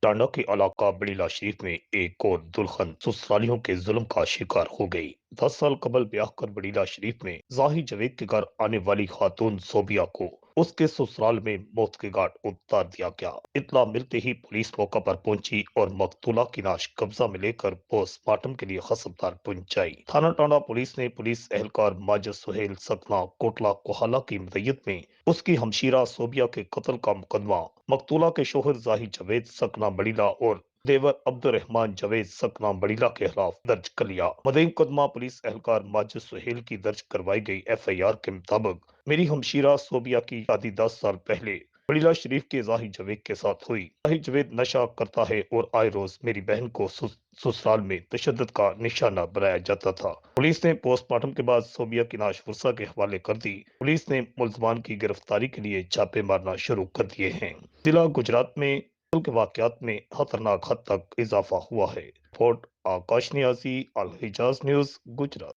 टांडा के इलाका बड़ीला शरीफ में एक और दुल्हन ससुरालियों के जुल्म का शिकार हो गई। 10 साल कबल ब्याह कर बड़ीला शरीफ में जाहिर जवेद के घर आने वाली खातून सोबिया को उसके ससुराल में मौत के घाट उतार दिया गया। इतला मिलते ही पुलिस मौका पर पहुंची और मकतूला की लाश कब्जा में लेकर पोस्टमार्टम के लिए हस्पताल पहुंचाई। थाना टांडा पुलिस ने पुलिस एहलकार माजिद सुहेल सकना कोटला कोहाला की मदयत में उसकी हमशीरा सोबिया के कत्ल का मुकदमा मकतूला के शोहर जाहिर जवेद सकना बड़ीला और देवर अब्दुलरहमान जवेद सकना बड़ीला के खिलाफ दर्ज कर लिया। मदई मुकदमा पुलिस एहलकार माजिद सुहेल की दर्ज करवाई गई FIR के मुताबिक मेरी हमशीरा सोबिया की शादी 10 साल पहले बड़ीला शरीफ के जाहिर जवेद के साथ हुई। जाहिर जवेद नशा करता है और आए रोज मेरी बहन को ससुराल में तशद्दुद का निशाना बनाया जाता था। पुलिस ने पोस्टमार्टम के बाद सोबिया की लाश फुरसा के हवाले कर दी। पुलिस ने मुलजमान की गिरफ्तारी के लिए छापे मारना शुरू कर दिए हैं। जिला गुजरात में कत्ल के वाकयात में खतरनाक हद तक इजाफा हुआ है। रिपोर्ट आकाश नियाजी, अल हिजाज न्यूज, गुजरात।